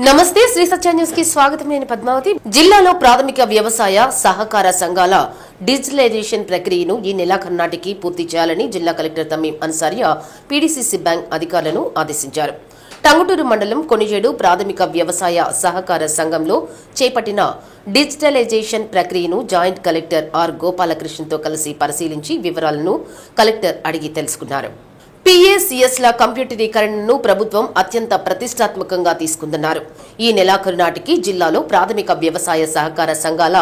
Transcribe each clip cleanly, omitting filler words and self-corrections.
నమస్తే శ్రీ సత్య న్యూస్ కి స్వాగతం. నేను పద్మావతి. జిల్లాలో ప్రాథమిక వ్యవసాయ సహకార సంఘాల డిజిటలైజేషన్ ప్రక్రియను ఈ నెలాఖరు నాటికి పూర్తి చేయాలని జిల్లా కలెక్టర్ తమీం అన్సారియా పీడీసీసీ బ్యాంక్ అధికారులను ఆదేశించారు. టంగుటూరు మండలం కొనిజేడు ప్రాథమిక వ్యవసాయ సహకార సంఘంలో చేపట్టిన డిజిటలైజేషన్ ప్రక్రియను జాయింట్ కలెక్టర్ ఆర్ గోపాలకృష్ణతో కలిసి పరిశీలించి వివరాలను కలెక్టర్ అడిగి తెలుసుకున్నారు. పీఏసీఎస్ల కంప్యూటరీకరణను ప్రభుత్వం అత్యంత ప్రతిష్టాత్మకంగా తీసుకుందన్నారు. ఈ నెలాఖరు నాటికి జిల్లాలో ప్రాథమిక వ్యవసాయ సహకార సంఘాల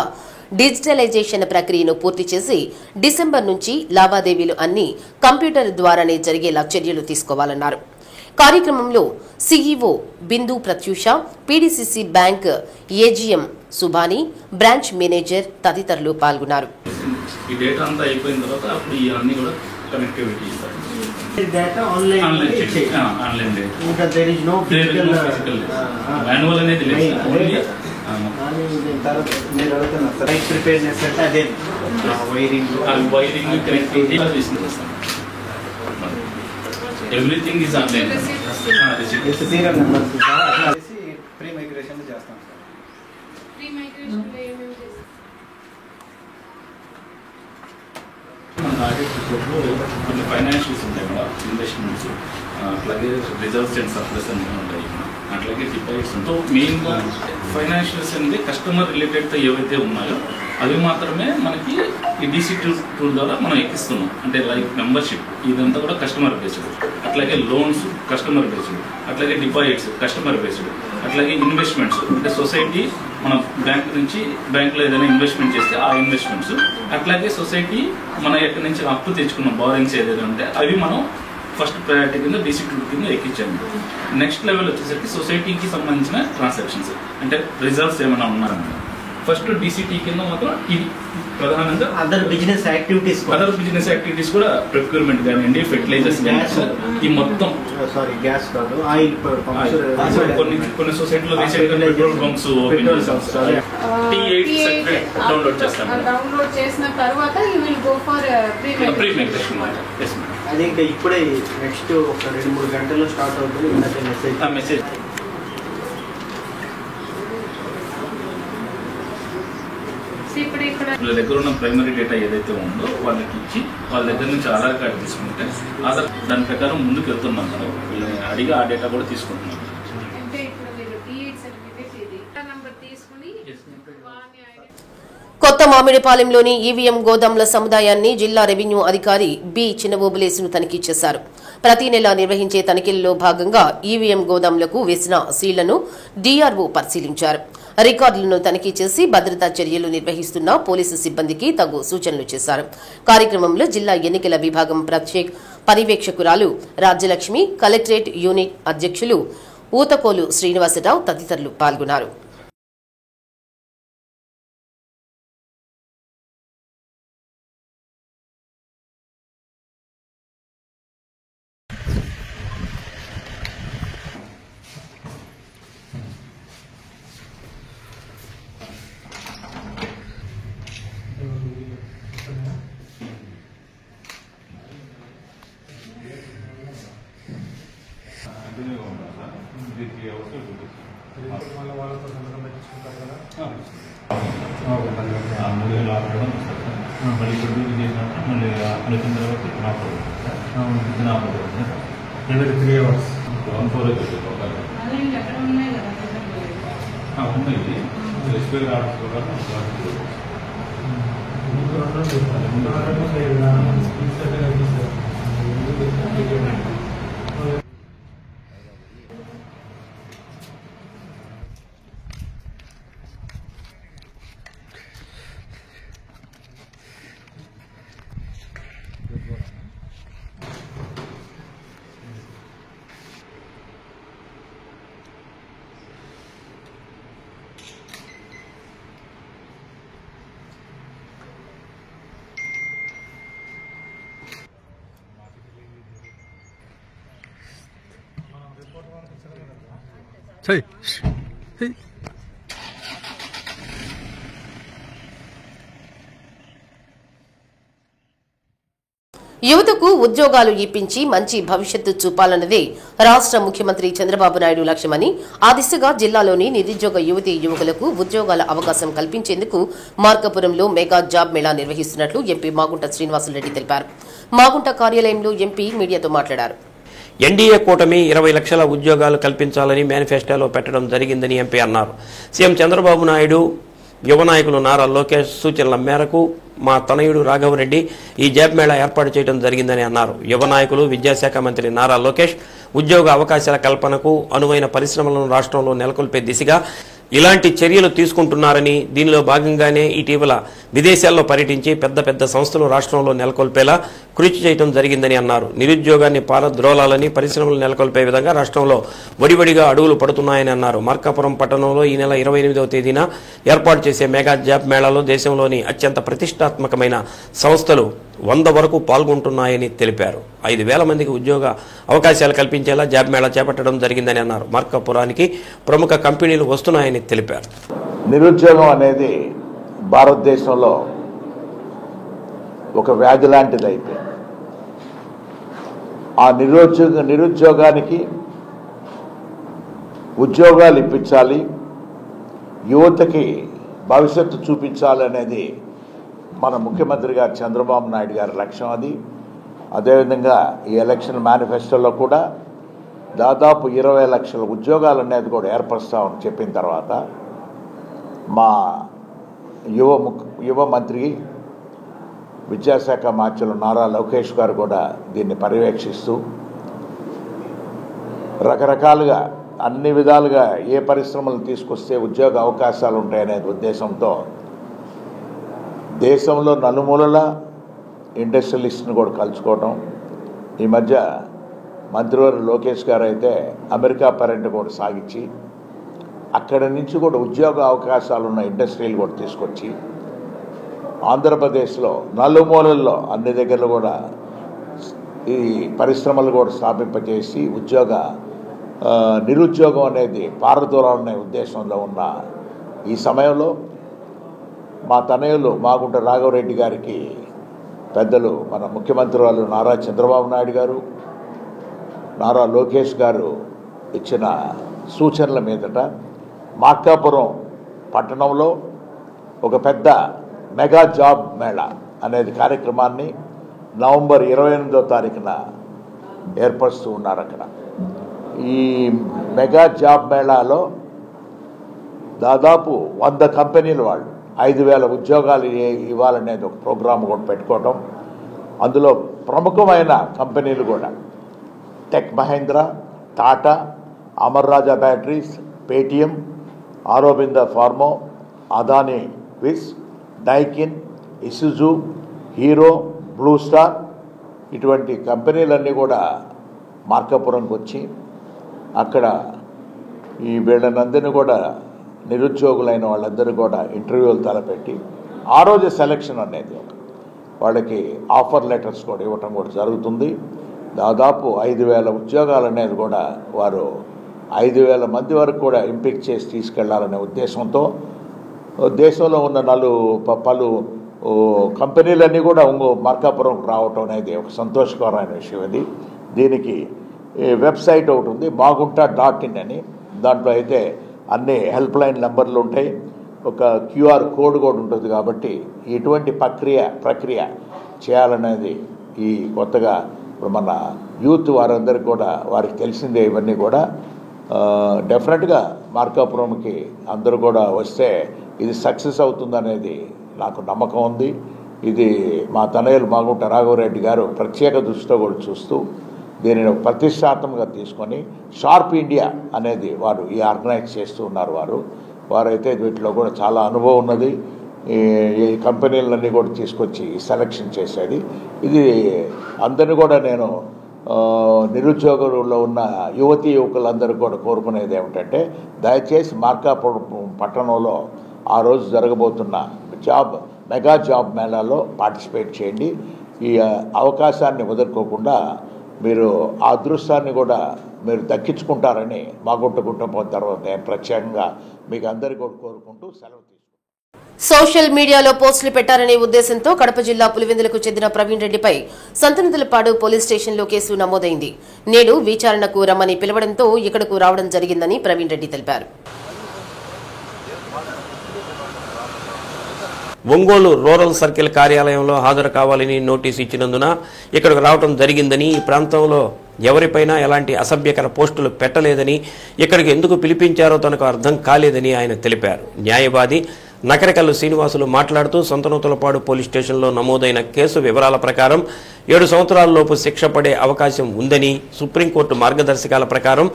డిజిటలైజేషన్ ప్రక్రియను పూర్తి చేసి డిసెంబర్ నుంచి లావాదేవీలు అన్ని కంప్యూటర్ ద్వారానే జరిగేలా చర్యలు తీసుకోవాలన్నారు. కార్యక్రమంలో CEO Bindu Pratyusha, PDCC bank AGM Subhani, branch manager తదితరులు పాల్గొన్నారు. Data online data. Because there is no physical manual అనేది లేదు. Right preparedness అంటే అదే wiring connectivity everything is online. serial number అట్లా ప్రీ మైగ్రేషన్ చేస్తాం. ప్రీ మైగ్రేషన్ లో ఏమేం చేస్తాం? కొన్ని ఫైనాన్షియల్స్ ఉంటాయి కదా, ఇన్వెస్ట్మెంట్స్, అట్లాగే రిజర్వ్స్ అండ్ సర్ప్లస్ అని ఉంటాయి, అట్లాగే డిపాజిట్స్ ఉంటాయి. మెయిన్గా ఫైనాన్షియల్స్ అనేది కస్టమర్ రిలేటెడ్తో ఏవైతే ఉన్నాయో అవి మాత్రమే మనకి ఈ డీసీ టూల్ ద్వారా మనం ఎక్కిస్తున్నాం. అంటే లైక్ మెంబర్షిప్ ఇదంతా కూడా కస్టమర్ బేస్డ్, అట్లాగే లోన్స్ కస్టమర్ బేస్డ్, అట్లాగే డిపాజిట్స్ కస్టమర్ బేస్డ్, అట్లాగే ఇన్వెస్ట్మెంట్స్ అంటే సొసైటీ మన బ్యాంక్ నుంచి బ్యాంకులో ఏదైనా ఇన్వెస్ట్మెంట్ చేస్తే ఆ ఇన్వెస్ట్మెంట్స్, అట్లాగే సొసైటీ మన ఎక్కడి నుంచి అప్పు తెచ్చుకున్న బారోయింగ్స్ ఏదైతే ఉంటే అవి మనం ఫస్ట్ ప్రయారిటీ కింద డీసీ టూల్ కింద ఎక్కించాము. నెక్స్ట్ లెవెల్ వచ్చేసరికి సొసైటీకి సంబంధించిన ట్రాన్సాక్షన్స్ అంటే రిజర్వ్స్ ఏమైనా ఉన్నారన్నమాట. ఫస్ట్ డీసీటీ కింద మాత్రం ఇది ప్రధానంగా అదర్ బిజినెస్ యాక్టివిటీస్ కూడా ప్రొక్యూర్మెంట్ కానివ్వండి, ఫెర్టిలైజర్స్ ఈ మొత్తం గ్యాస్ కాదు ఆయిల్ కొన్ని సొసైటీలో పెట్రోల్ బంక్స్ డౌన్లోడ్ చేస్తాం. డౌన్లోడ్ చేసిన తర్వాత you will go for pre migration. అది ఇంకా ఇప్పుడే నెక్స్ట్ ఒక 2-3 గంటల్లో స్టార్ట్ అవుతుంది. మెసేజ్ వీళ్ళ దగ్గర ఉన్న ప్రైమరీ డేటా ఏదైతే ఉందో వాళ్ళకి ఇచ్చి వాళ్ళ దగ్గర నుంచి ఆధార్ కార్డు తీసుకుంటే ఆధార్ దాని ప్రకారం ముందుకు వెళ్తున్నాం. వీళ్ళని అడిగి ఆ డేటా కూడా తీసుకుంటున్నాం. కొత్త మామిడిపాలెంలోని ఈవీఎం గోదాంల సముదాయాన్ని జిల్లా రెవెన్యూ అధికారి బి చిన్నబోబులేసును తనిఖీ చేశారు. ప్రతి నెల నిర్వహించే తనిఖీల్లో భాగంగా ఈవీఎం గోదాంలకు వేసిన సీళ్లను డీఆర్ఓ పరిశీలించారు. రికార్డులను తనిఖీ చేసి భద్రతా చర్యలు నిర్వహిస్తున్న పోలీసు సిబ్బందికి తగు సూచనలు చేశారు. కార్యక్రమంలో జిల్లా ఎన్నికల విభాగం ప్రత్యేక పర్యవేక్షకురాలు రాజ్యలక్ష్మి, కలెక్టరేట్ యూనిట్ అధ్యక్షులు ఊతకోలు శ్రీనివాసరావు తదితరులు పాల్గొన్నారు. మళ్ళీ ఇప్పుడు చేసినప్పుడు మళ్ళీ ఆలోచన తర్వాత every 3 hours 4 ఉన్నాయి. SP orders Hey. Hey. యువతకు ఉద్యోగాలు ఇప్పించి మంచి భవిష్యత్తు చూపాలన్నదే రాష్ట్ర ముఖ్యమంత్రి చంద్రబాబు నాయుడు లక్ష్యమని ఆ దిశగా జిల్లాలోని నిరుద్యోగ యువతీ యువకులకు ఉద్యోగాల అవకాశం కల్పించేందుకు మార్కాపురంలో మెగా జాబ్ మేళా నిర్వహిస్తున్నట్లు ఎంపీ మాగుంట శ్రీనివాసరెడ్డి తెలిపారు. మాగుంట కార్యాలయంలో ఎంపీ మీడియాతో మాట్లాడారు. ఎన్డీఏ కూటమి 20 లక్షల ఉద్యోగాలు కల్పించాలని మేనిఫెస్టోలో పెట్టడం జరిగిందని ఎంపీ అన్నారు. సీఎం చంద్రబాబు నాయుడు, యువ నాయకులు నారా లోకేష్ సూచనల మేరకు మా తనయుడు రాఘవరెడ్డి ఈ జాబ్ మేళా ఏర్పాటు చేయడం జరిగిందని అన్నారు. యువ నాయకులు, విద్యాశాఖ మంత్రి నారా లోకేష్ ఉద్యోగ అవకాశాల కల్పనకు అనువైన పరిశ్రమలను రాష్ట్రంలో నెలకొల్పే దిశగా ఇలాంటి చర్యలు తీసుకుంటున్నారని, దీనిలో భాగంగానే ఇటీవల విదేశాల్లో పర్యటించి పెద్ద పెద్ద సంస్థలు రాష్ట్రంలో నెలకొల్పేలా కృషి చేయడం జరిగిందని అన్నారు. నిరుద్యోగాన్ని పారద్రోలాలని, పరిశ్రమలు నెలకొల్పే విధంగా రాష్ట్రంలో వడివడిగా అడుగులు పడుతున్నాయని అన్నారు. మార్కాపురం పట్టణంలో ఈ నెల 28వ తేదీన ఏర్పాటు చేసే మెగా జాబ్ మేళాలో దేశంలోని అత్యంత ప్రతిష్టాత్మకమైన సంస్థలు 100 వరకు పాల్గొంటున్నాయని తెలిపారు. 5,000 మందికి ఉద్యోగ అవకాశాలు కల్పించేలా జాబ్ మేళా చేపట్టడం జరిగిందని అన్నారు. మార్కాపురానికి ప్రముఖ కంపెనీలు వస్తున్నాయని తెలిపారు. నిరుద్యోగం అనేది భారతదేశంలో ఒక వ్యాధి లాంటిది అయిపోయింది. ఆ నిరుద్యోగానికి ఉద్యోగాలు ఇప్పించాలి, యువతకి భవిష్యత్తు చూపించాలి అనేది మన ముఖ్యమంత్రి గారు చంద్రబాబు నాయుడు గారి లక్ష్యం. అది అదేవిధంగా ఈ ఎలక్షన్ మేనిఫెస్టోలో కూడా దాదాపు 20 లక్షల ఉద్యోగాలు అనేది కూడా ఏర్పరుస్తామని చెప్పిన తర్వాత మా యువ మంత్రి విద్యాశాఖ మంత్రులు నారా లోకేష్ గారు కూడా దీన్ని పర్యవేక్షిస్తూ రకరకాలుగా అన్ని విధాలుగా ఏ పరిశ్రమలు తీసుకొస్తే ఉద్యోగ అవకాశాలు ఉంటాయనే ఉద్దేశంతో దేశంలో నలుమూలల ఇండస్ట్రియలిస్ట్ని కూడా కలుసుకోవటం. ఈ మధ్య మంత్రివర్యులు లోకేష్ గారు అయితే అమెరికా పర్యటన కూడా సాగించి అక్కడి నుంచి కూడా ఉద్యోగ అవకాశాలు ఉన్న ఇండస్ట్రీలు కూడా తీసుకొచ్చి ఆంధ్రప్రదేశ్లో నలుమూలల్లో అన్ని దగ్గరలో కూడా ఈ పరిశ్రమలు కూడా స్థాపింపజేసి నిరుద్యోగం అనేది పారదోలాలనే ఉద్దేశంలో ఉన్న ఈ సమయంలో మా తనయులు మాగుంట రాఘవరెడ్డి గారికి పెద్దలు మన ముఖ్యమంత్రి వాళ్ళు నారా చంద్రబాబు నాయుడు గారు, నారా లోకేష్ గారు ఇచ్చిన సూచనల మీదట మార్కాపురం పట్టణంలో ఒక పెద్ద మెగా జాబ్ మేళా అనేది కార్యక్రమాన్ని నవంబర్ 28వ తారీఖున ఏర్పరుస్తూ ఉన్నారు. అక్కడ ఈ మెగా జాబ్ మేళాలో దాదాపు 100 కంపెనీలు వాళ్ళు 5,000 ఉద్యోగాలు ఇవ్వాలనేది ఒక ప్రోగ్రాం కూడా పెట్టుకోవడం. అందులో ప్రముఖమైన కంపెనీలు కూడా Tech Mahindra, Tata, Amara Raja batteries, Paytm, Aurobindo pharma, Adani విస్, Daikin, Isuzu, Hero, Blue Star ఇటువంటి కంపెనీలన్నీ కూడా మార్కాపురంకి వచ్చి అక్కడ ఈ వీళ్ళనందరినీ కూడా నిరుద్యోగులైన వాళ్ళందరూ కూడా ఇంటర్వ్యూలు తలపెట్టి ఆ రోజు సెలక్షన్ అనేది వాళ్ళకి ఆఫర్ లెటర్స్ కూడా ఇవ్వటం కూడా జరుగుతుంది. దాదాపు 5,000 ఉద్యోగాలు అనేది కూడా వారు 5,000 మంది వరకు కూడా ఎంపిక చేసి తీసుకెళ్లాలనే ఉద్దేశంతో దేశంలో ఉన్న పలు కంపెనీలన్నీ కూడా మార్కాపురంకి రావటం అనేది ఒక సంతోషకరమైన విషయం. ఇది దీనికి వెబ్సైట్ ఒకటి ఉంది, magunta.in అని. దాంట్లో అయితే అన్ని హెల్ప్ లైన్ నెంబర్లు ఉంటాయి, ఒక QR కోడ్ కూడా ఉంటుంది. కాబట్టి ఇటువంటి ప్రక్రియ చేయాలనేది ఈ కొత్తగా ఇప్పుడు మన యూత్ వారందరికీ కూడా వారికి తెలిసిందే. ఇవన్నీ కూడా డెఫినెట్గా మార్కాపురంకి అందరూ కూడా వస్తే ఇది సక్సెస్ అవుతుందనేది నాకు నమ్మకం ఉంది. ఇది మా తనయులు మాగుంట రాఘవరెడ్డి గారు ప్రత్యేక దృష్టితో కూడా చూస్తూ దీనిని ప్రతిష్టాత్మకంగా తీసుకొని షార్ప్ ఇండియా అనేది వారు ఈ ఆర్గనైజ్ చేస్తూ ఉన్నారు. వారైతే వీటిలో కూడా చాలా అనుభవం ఉన్నది. ఈ కంపెనీలన్నీ కూడా తీసుకొచ్చి సెలక్షన్ చేసేది. ఇది అందరినీ కూడా నేను నిరుద్యోగంలో ఉన్న యువకులందరూ కూడా కోరుకునేది ఏమిటంటే దయచేసి మార్కాపురం పట్టణంలో ఆ రోజు జరగబోతున్న మెగా జాబ్ మేళాలో పార్టిసిపేట్ చేయండి. ఈ అవకాశాన్ని వదులుకోకుండా మీరు ఆ అదృష్టాన్ని కూడా మీరు దక్కించుకుంటారని మాగుంట కుటుంబం తర్వాత నేను ప్రత్యేకంగా మీకు అందరికీ కూడా కోరుకుంటూ సెలవు తీసుకుంటాను. సోషల్ మీడియాలో పోస్టులు పెట్టారనే ఉద్దేశంతో కడప జిల్లా పులివెందులకు చెందిన ప్రవీణ్ రెడ్డిపై సంతనూతలపాడు పోలీస్ స్టేషన్లో కేసు నమోదైంది. నేడు విచారణకు రమ్మని పిలవడంతో ఇక్కడకు రావడం జరిగిందని ప్రవీణ్ రెడ్డి తెలిపారు. ఒంగోలు రూరల్ సర్కిల్ కార్యాలయంలో హాజరు కావాలని నోటీసు ఇచ్చినందున ఇక్కడికి రావడం జరిగిందని, ఈ ప్రాంతంలో ఎవరిపైనా ఎలాంటి అసభ్యకర పోస్టులు పెట్టలేదని, ఇక్కడికి ఎందుకు పిలిపించారో తనకు అర్థం కాలేదని ఆయన తెలిపారు. న్యాయవాది నకరికల్లు శ్రీనివాసులు మాట్లాడుతూ సంతనూతలపాడు పోలీస్ స్టేషన్లో నమోదైన కేసు వివరాల ప్రకారం 7 సంవత్సరాలలోపు శిక్ష పడే అవకాశం ఉందని, సుప్రీంకోర్టు మార్గదర్శకాల ప్రకారం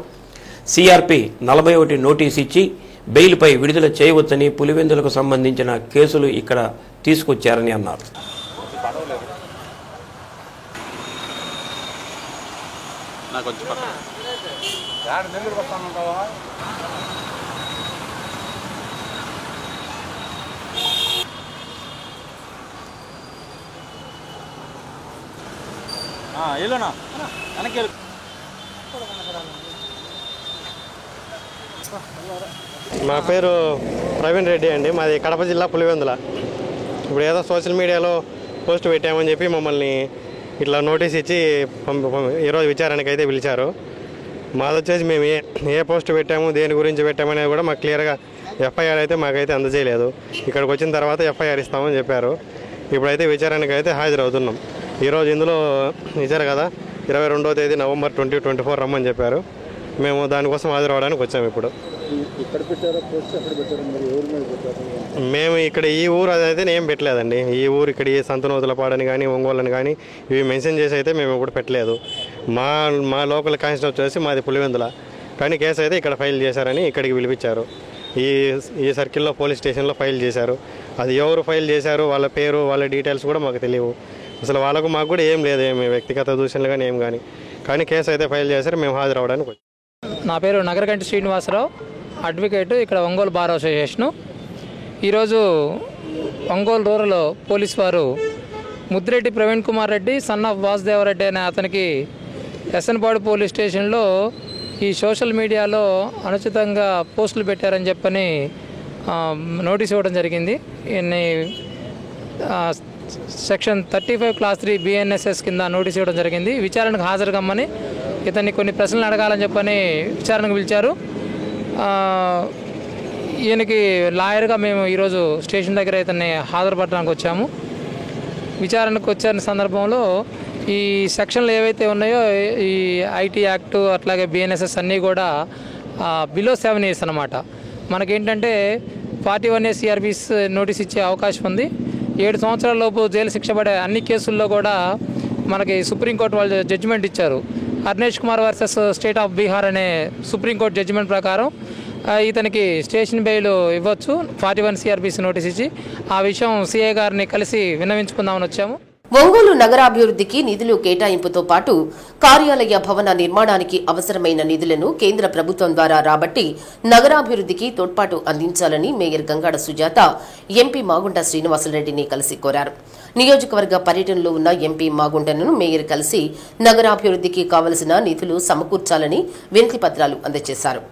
సిఆర్పి 41 నోటీసు ఇచ్చి బెయిల్పై విడుదల చేయవచ్చని పులివెందులకు సంబంధించిన కేసులు ఇక్కడ తీసుకొచ్చారని అన్నారు. మా పేరు ప్రవీణ్ రెడ్డి అండి. మాది కడప జిల్లా పులివెందుల. ఇప్పుడు ఏదో సోషల్ మీడియాలో పోస్ట్ పెట్టామని చెప్పి మమ్మల్ని ఇట్లా నోటీస్ ఇచ్చి ఈరోజు విచారణకు అయితే పిలిచారు. మాది వచ్చేసి మేము ఏ పోస్ట్ పెట్టాము, దేని గురించి పెట్టామనేది కూడా మాకు క్లియర్గా ఎఫ్ఐఆర్ అయితే మాకైతే అందజేయలేదు. ఇక్కడికి వచ్చిన తర్వాత ఎఫ్ఐఆర్ ఇస్తామని చెప్పారు. ఇప్పుడైతే విచారణకు అయితే హాజరవుతున్నాం. ఈరోజు ఇందులో ఇచ్చారు కదా, 22వ తేదీ నవంబర్ 2024 రమ్మని చెప్పారు. మేము దానికోసం హాజరవడానికి వచ్చాము. ఇప్పుడు మేము ఇక్కడ ఈ ఊరు అదైతే ఏం పెట్టలేదండి. ఈ ఊరు ఇక్కడ ఈ సంతనూతలపాడని కానీ ఒంగోలని కానీ ఇవి మెన్షన్ చేసి అయితే మేము కూడా పెట్టలేదు. మా లోకల్ కాన్స్టిట్యూన్సీ వచ్చేసి మాది పులివెందుల, కానీ కేసు అయితే ఇక్కడ ఫైల్ చేశారని ఇక్కడికి పిలిపించారు. ఈ సర్కిల్లో పోలీస్ స్టేషన్లో ఫైల్ చేశారు. అది ఎవరు ఫైల్ చేశారు, వాళ్ళ పేరు, వాళ్ళ డీటెయిల్స్ కూడా మాకు తెలియవు. అసలు మాకు కూడా ఏం లేదు, ఏమి వ్యక్తిగత దూషణలు కానీ ఏం కానీ కేసు అయితే ఫైల్ చేశారు. మేము హాజరవడానికి వచ్చాం. నా పేరు నగరకంటి శ్రీనివాసరావు, అడ్వకేటు, ఇక్కడ ఒంగోలు బార్ అసోసియేషను. ఈరోజు ఒంగోలు రూరల్ పోలీస్ వారు ముద్దిరెడ్డి ప్రవీణ్ కుమార్ రెడ్డి సన్ ఆఫ్ వాసుదేవరెడ్డి అనే అతనికి ఎస్ఎన్పాడు పోలీస్ స్టేషన్లో ఈ సోషల్ మీడియాలో అనుచితంగా పోస్టులు పెట్టారని చెప్పని నోటీస్ ఇవ్వడం జరిగింది. సెక్షన్ 35 క్లాస్ 3 BNSS కింద నోటీస్ ఇవ్వడం జరిగింది. విచారణకు హాజరు కమ్మని, ఇతన్ని కొన్ని ప్రశ్నలు అడగాలని చెప్పని విచారణకు పిలిచారు. ఈయనకి లాయర్గా మేము ఈరోజు స్టేషన్ దగ్గర ఇతన్ని హాజరుపడడానికి వచ్చాము. విచారణకు వచ్చిన సందర్భంలో ఈ సెక్షన్లు ఏవైతే ఉన్నాయో, ఈ ఐటీ యాక్టు అట్లాగే BNSS అన్నీ కూడా బిలో 7 years అన్నమాట. మనకేంటంటే 41A CRPS నోటీస్ ఇచ్చే అవకాశం ఉంది. 7 సంవత్సరాల లోపు జైలు శిక్ష పడే అన్ని కేసుల్లో కూడా మనకి సుప్రీంకోర్టు వాళ్ళు జడ్జిమెంట్ ఇచ్చారు. Arnesh Kumar versus state of Bihar అనే సుప్రీంకోర్టు జడ్జిమెంట్ ప్రకారం ఇతనికి స్టేషన్ బెయిల్ ఇవ్వచ్చు. 41 CRPS నోటీస్ ఇచ్చి ఆ విషయం సిఐ గారిని కలిసి విన్నవించుకుందామని వచ్చాము. ఒంగోలు నగరాభివృద్ధికి నిధులు కేటాయింపుతో పాటు కార్యాలయ భవన నిర్మాణానికి అవసరమైన నిధులను కేంద్ర ప్రభుత్వం ద్వారా రాబట్టి నగరాభివృద్ధికి తోడ్పాటు అందించాలని మేయర్ గంగాడ సుజాత ఎంపీ మాగుంట శ్రీనివాసరెడ్డిని కలిసి కోరారు. నియోజకవర్గ పర్యటనలో ఉన్న ఎంపీ మాగుంటను మేయర్ కలిసి నగరాభివృద్ధికి కావలసిన నిధులు సమకూర్చాలని వినతి పత్రాలు అందజేశారు.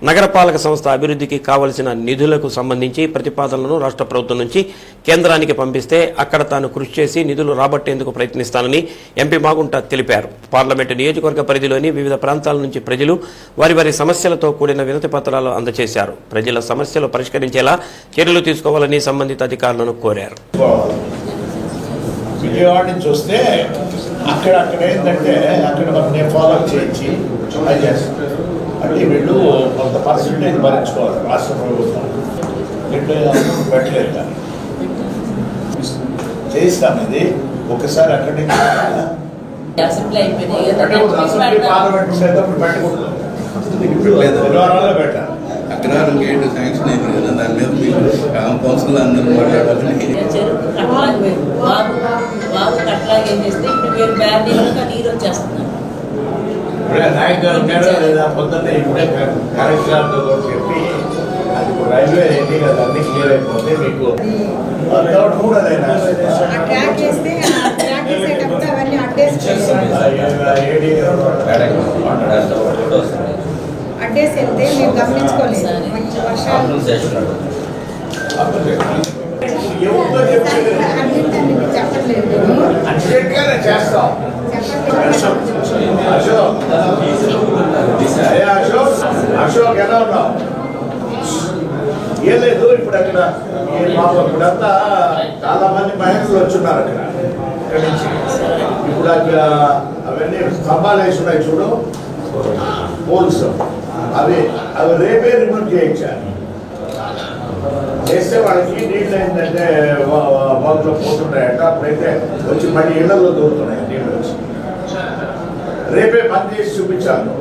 నగరపాలక సంస్థ అభివృద్ధికి కావలసిన నిధులకు సంబంధించి ప్రతిపాదనలను రాష్ట్ర ప్రభుత్వం నుంచి కేంద్రానికి పంపిస్తే అక్కడ తాను కృషి చేసి నిధులు రాబట్టేందుకు ప్రయత్నిస్తానని ఎంపీ మాగుంట తెలిపారు. పార్లమెంటు నియోజకవర్గ పరిధిలోని వివిధ ప్రాంతాల నుంచి ప్రజలు వారి సమస్యలతో కూడిన వినతి పత్రాలు అందజేశారు. ప్రజల సమస్యలు పరిష్కరించేలా చర్యలు తీసుకోవాలని సంబంధిత అధికారులను కోరారు. విజయవాడ నుంచి వస్తే అక్కడ ఏంటంటే అక్కడ నేను ఫాలో చేయించి అంటే వీళ్ళు కొంత పర్సెంటేజ్ భరించుకోవాలి రాష్ట్ర ప్రభుత్వం. పెట్టలేదు కానీ చేయిస్తాం. ఇది ఒకసారి అక్కడి నుంచి పార్లమెంట్ చేసేటప్పుడు పెట్టకూడదు. అగ్రహారం గేట్ శాంక్షన్ అయింది కదా, దాని మీద మీరు కౌన్సిల్ అందరూ మాట్లాడాలని. నాయక్ గారు లేదా పొద్దున్నే ఇప్పుడే కరెక్ట్ గారితో చెప్పి అది రైల్వే ఏంటి కదా అన్ని క్లియర్ అయిపోతే మీకు కూడా అడ్డేసి వెళ్తే మీరు గమనించుకోలేదు వర్షాలు చెప్పట్లేదు చేస్తాం. అశోక్ ఎలా ఉన్నావు? ఏం లేదు, ఇప్పుడు అక్కడ ఇప్పుడంతా చాలా మంది మహిళలు వచ్చున్నారు అక్కడ ఇక్కడి నుంచి. ఇప్పుడు అక్కడ అవన్నీ స్తంభాలు వేసి ఉన్నాయి చూడు, పోల్స్, అవి రేపే రిమూవ్ చేయించారు. చేస్తే వాళ్ళకి నీళ్ళు ఏంటంటే బాగులో పోతున్నాయంట, అప్పుడైతే వచ్చి మళ్ళీ ఇళ్లలో దూరుతున్నాయి నీళ్ళు వచ్చి. రేపే పని చేసి చూపించాను.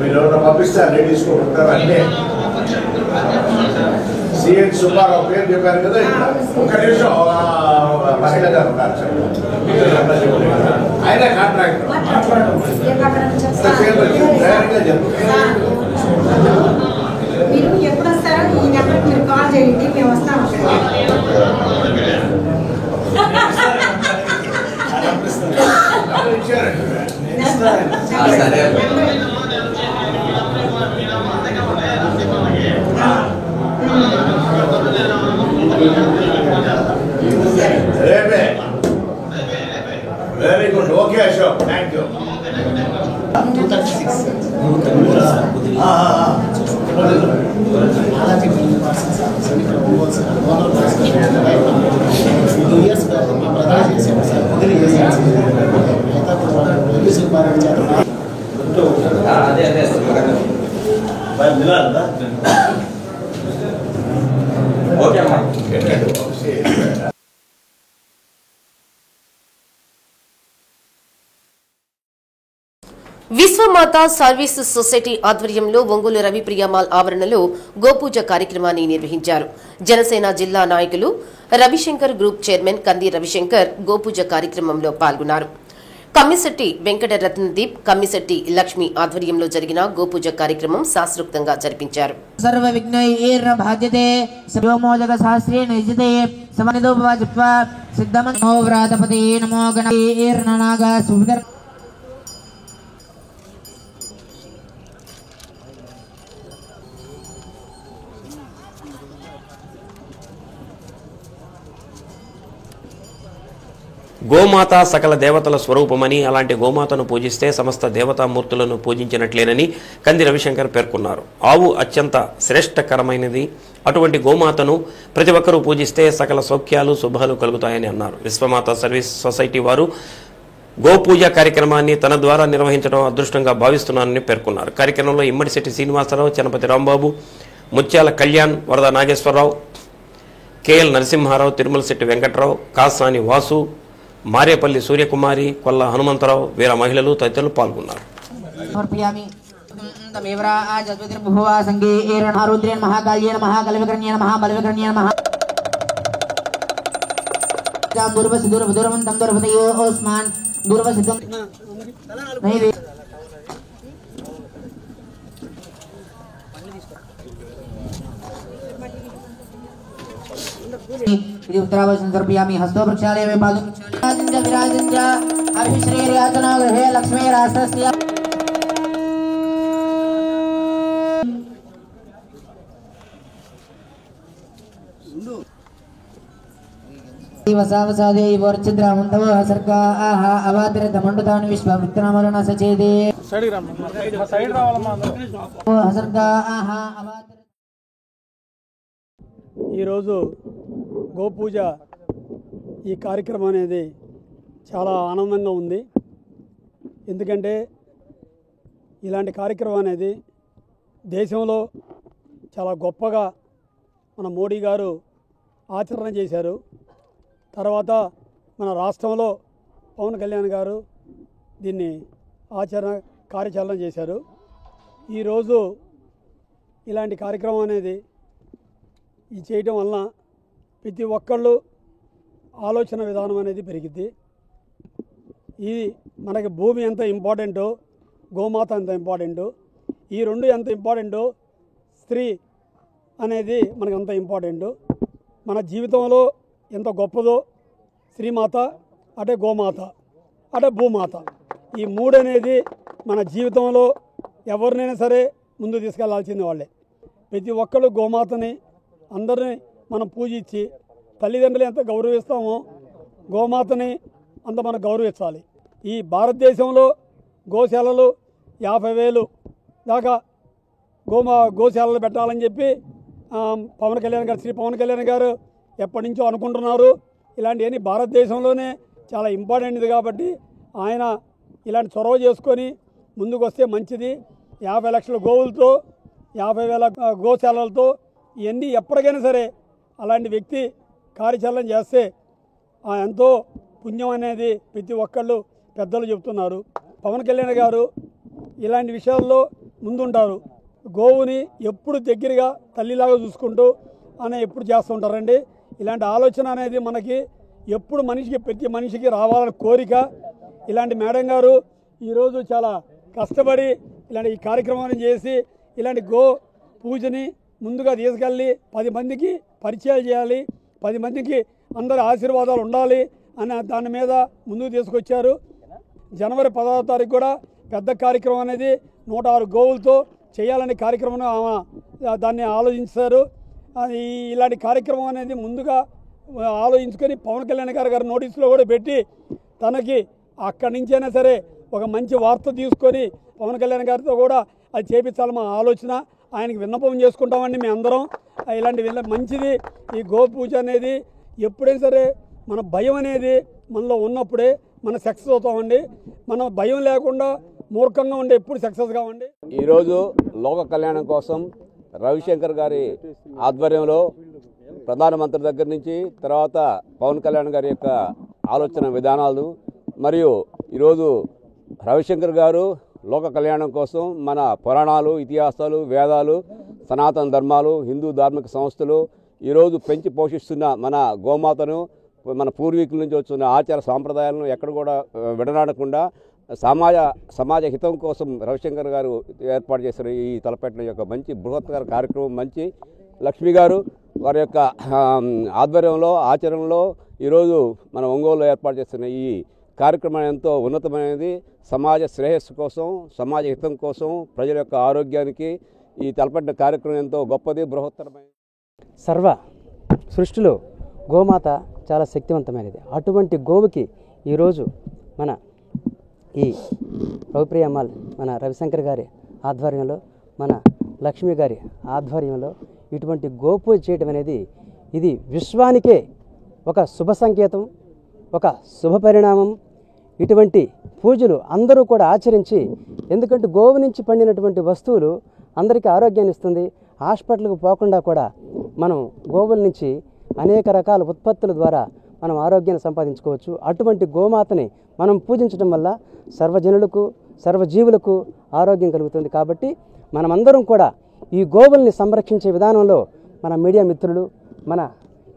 మీరు ఎవరైనా పంపిస్తారు, లేడీస్ కూడా ఉంటారు. అన్నీ సిఎన్ సుబ్బారావు పేరు చెప్పారు కదా, ఒక్క నిమిషం మహిళ గారు ఉన్నారు, ఆయన కాంట్రాక్టర్ మీరు ఎప్పుడు వస్తారో ఈ నెంబర్కి మీరు కాల్ చేయండి, మేము వస్తాం. రేపే. Very good, okay Ashok, thank you. 236 2 years back me brother చేసాము సార్, వదిలి చేసాము విశ్వమాత సర్వీస్ సొసైటీ ఆధ్వర్యంలో ఒంగోలు రవిప్రియమాల్ ఆవరణలో గోపూజ కార్యక్రమాన్ని నిర్వహించారు. జనసేన జిల్లా నాయకులు రవిశంకర్ గ్రూప్ చైర్మన్ కంది రవిశంకర్ గోపూజ కార్యక్రమంలో పాల్గొన్నారు. కమ్మిశెట్టి వెంకట రత్నదీప్, కమ్మిశెట్టి లక్ష్మి ఆధ్వర్యంలో జరిగిన గోపూజ కార్యక్రమం శాస్త్రోక్తంగా జరిపించారు. సర్వ విఘ్నైర్ బాధ్యతే శివమోదక శాస్త్రేణ యజతే సమనిదోపవాజిత్వా సిద్ధమనో వ్రాతపతే నమో గణైర్ ననాగా సుభదర్. గోమాత సకల దేవతల స్వరూపమని, అలాంటి గోమాతను పూజిస్తే సమస్త దేవతామూర్తులను పూజించినట్లేనని కంది రవిశంకర్ పేర్కొన్నారు. ఆవు అత్యంత శ్రేష్టకరమైనది. అటువంటి గోమాతను ప్రతి ఒక్కరూ పూజిస్తే సకల సౌఖ్యాలు శుభాలు కలుగుతాయని అన్నారు. విశ్వమాత సర్వీస్ సొసైటీ వారు గోపూజ కార్యక్రమాన్ని తన ద్వారా నిర్వహించడం అదృష్టంగా భావిస్తున్నానని పేర్కొన్నారు. కార్యక్రమంలో ఇమ్మడిశెట్టి శ్రీనివాసరావు, చనపతి రాంబాబు, ముత్యాల కళ్యాణ్, వరద నాగేశ్వరరావు, కేఎల్ నరసింహారావు, తిరుమలశెట్టి వెంకట్రావు, కాసాని వాసు, మారేపల్లి సూర్యకుమారి, కొల్ల హనుమంతరావు, వీర మహిళలు తదితరులు పాల్గొన్నారు. ఇది ఉత్తరాభాషం సమర్పయామి. హస్తో ప్రక్షాళయామి. పాదం విరాజంచ అభిశ్రేయాచనో గృహే లక్ష్మీ రాష్ట్రస్య వసావసాదే వర్చద్రామంతవ సర్గా ఆహ అవాతిరత మండుతాని విశ్వమిత్రమరణ సచేదే సర్గా ఆహ అవాతిర. ఈరోజు గోపూజ ఈ కార్యక్రమం అనేది చాలా ఆనందంగా ఉంది. ఎందుకంటే ఇలాంటి కార్యక్రమం అనేది దేశంలో చాలా గొప్పగా మన మోడీ గారు ఆచరణ చేశారు. తర్వాత మన రాష్ట్రంలో పవన్ కళ్యాణ్ గారు దీన్ని కార్యాచరణ చేశారు. ఈరోజు ఇలాంటి కార్యక్రమం అనేది ఇది చేయటం వలన ప్రతి ఒక్కళ్ళు ఆలోచన విధానం అనేది పెరిగిద్ది. ఇది మనకి భూమి ఎంత ఇంపార్టెంటో గోమాత ఎంత ఇంపార్టెంటో, ఈ రెండు ఎంత ఇంపార్టెంటో స్త్రీ అనేది మనకు అంత ఇంపార్టెంటు. మన జీవితంలో ఎంత గొప్పదో శ్రీమాత, అటే గోమాత, అటే భూమాత, ఈ మూడు అనేది మన జీవితంలో ఎవరినైనా సరే ముందు తీసుకెళ్లాల్సింది వాళ్ళే. ప్రతి ఒక్కళ్ళు గోమాతని అందరినీ మనం పూజించి తల్లిదండ్రులు ఎంత గౌరవిస్తామో గోమాతని అంత మనం గౌరవించాలి. ఈ భారతదేశంలో గోశాలలు 50,000 దాకా గోశాలలు పెట్టాలని చెప్పి శ్రీ పవన్ కళ్యాణ్ గారు ఎప్పటి నుంచో అనుకుంటున్నారు. ఇలాంటివన్నీ భారతదేశంలోనే చాలా ఇంపార్టెంట్ది కాబట్టి ఆయన ఇలాంటి చొరవ చేసుకొని ముందుకు వస్తే మంచిది. 50 లక్షల గోవులతో 50,000 గోశాలలతో ఇవన్నీ ఎప్పటికైనా సరే అలాంటి వ్యక్తి కార్యాచరణ చేస్తే ఎంతో పుణ్యం అనేది ప్రతి ఒక్కళ్ళు పెద్దలు చెబుతున్నారు. పవన్ కళ్యాణ్ గారు ఇలాంటి విషయాల్లో ముందుంటారు. గోవుని ఎప్పుడు దగ్గరగా తల్లిలాగా చూసుకుంటూ ఎప్పుడు చేస్తుంటారండి. ఇలాంటి ఆలోచన అనేది మనకి ఎప్పుడు ప్రతి మనిషికి రావాలని కోరిక. ఇలాంటి మేడం గారు ఈరోజు చాలా కష్టపడి ఇలాంటి ఈ కార్యక్రమాన్ని చేసి ఇలాంటి గో పూజని ముందుగా తీసుకెళ్ళి 10 మందికి పరిచయాలు చేయాలి, 10 మందికి అందరి ఆశీర్వాదాలు ఉండాలి అనే దాని మీద ముందుకు తీసుకొచ్చారు. జనవరి 10వ తారీఖు కూడా పెద్ద కార్యక్రమం అనేది 106 గోవులతో చేయాలనే కార్యక్రమం దాన్ని ఆలోచించారు. ఇలాంటి కార్యక్రమం అనేది ముందుగా ఆలోచించుకొని పవన్ కళ్యాణ్ గారు నోటీసులో కూడా పెట్టి తనకి అక్కడి నుంచైనా సరే ఒక మంచి వార్త తీసుకొని పవన్ కళ్యాణ్ గారితో కూడా అది చేపించాలి మా ఆలోచన. ఆయనకి విన్నపం చేసుకుంటామండి మేము అందరం. ఇలాంటి మంచిది ఈ గో పూజ అనేది. ఎప్పుడైనా సరే మన భయం అనేది మనలో ఉన్నప్పుడే మనం సక్సెస్ అవుతామండి. మనం భయం లేకుండా మూర్ఖంగా ఉండే ఎప్పుడు సక్సెస్ కావండి. ఈరోజు లోక కళ్యాణం కోసం రవిశంకర్ గారి ఆధ్వర్యంలో ప్రధానమంత్రి దగ్గర నుంచి తర్వాత పవన్ కళ్యాణ్ గారి యొక్క ఆలోచన విధానాలు మరియు ఈరోజు రవిశంకర్ గారు లోక కళ్యాణం కోసం మన పురాణాలు, ఇతిహాసాలు, వేదాలు, సనాతన ధర్మాలు, హిందూ ధార్మిక సంస్థలు ఈరోజు పెంచి పోషిస్తున్న మన గోమాతను, మన పూర్వీకుల నుంచి వచ్చిన ఆచార సాంప్రదాయాలను ఎక్కడ కూడా విడనాడకుండా సమాజ హితం కోసం రవిశంకర్ గారు ఏర్పాటు చేసిన ఈ తలపెట్టిన యొక్క మంచి బృహత్కర కార్యక్రమం. మంచి లక్ష్మి గారు వారి యొక్క ఆధ్వర్యంలో ఆచరణలో ఈరోజు మన ఒంగోలులో ఏర్పాటు చేస్తున్న ఈ కార్యక్రమం ఎంతో ఉన్నతమైనది. సమాజ శ్రేయస్సు కోసం, సమాజ హితం కోసం, ప్రజల యొక్క ఆరోగ్యానికి ఈ తలపెట్టిన కార్యక్రమం ఎంతో గొప్పది, బృహత్తరమైనది. సర్వ సృష్టిలో గోమాత చాలా శక్తివంతమైనది. అటువంటి గోవుకి ఈరోజు మన ఈ రవిప్రియమ్మాల్ మన రవిశంకర్ గారి ఆధ్వర్యంలో, మన లక్ష్మి గారి ఆధ్వర్యంలో ఇటువంటి గోపూజ చేయడం అనేది ఇది విశ్వానికే ఒక శుభ సంకేతం, ఒక శుభ పరిణామం. ఇటువంటి పూజలు అందరూ కూడా ఆచరించి, ఎందుకంటే గోవు నుంచి పండినటువంటి వస్తువులు అందరికీ ఆరోగ్యాన్ని ఇస్తుంది. హాస్పిటల్కి పోకుండా కూడా మనం గోవుల నుంచి అనేక రకాల ఉత్పత్తుల ద్వారా మనం ఆరోగ్యాన్ని సంపాదించుకోవచ్చు. అటువంటి గోమాతని మనం పూజించడం వల్ల సర్వజనులకు, సర్వజీవులకు ఆరోగ్యం కలుగుతుంది. కాబట్టి మనమందరం కూడా ఈ గోవుల్ని సంరక్షించే విధానంలో మన మీడియా మిత్రులు, మన